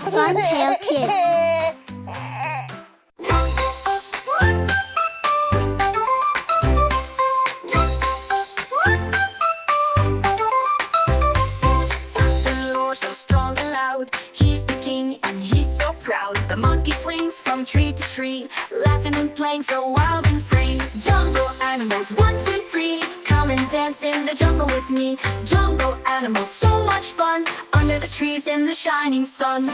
Fun Tail Kids. The Lord so strong and loud, he's the king and he's so proud. The monkey swings from tree to tree, laughing and playing so wild and free. Jungle animals, 1, 2, 3, come and dance in the jungle with me. Jungle animals, so much fun, under the trees in the shining sun.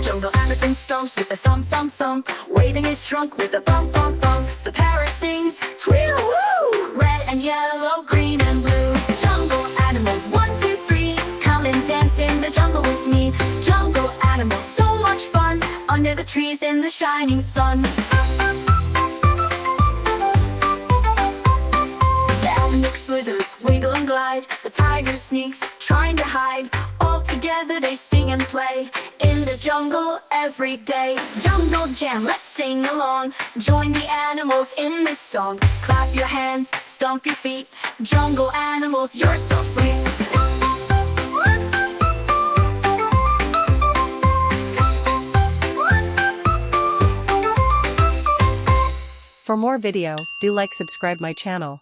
Jungle elephant stomps with a thump, thump, thump, waving his trunk with a bump, bump, bump. The parrot sings, tweedle-woo, red and yellow, green and blue. Jungle animals, 1, 2, 3, come and dance in the jungle with me. Jungle animals, so much fun, under the trees in the shining sun. The elephant slithers, wiggle and glide. The tiger sneaks, trying to hide. All together they sing and play in the jungle every day. Jungle jam, let's sing along. Join the animals in this song. Clap your hands, stomp your feet. Jungle animals, you're so sweet. For more video, do like subscribe my channel.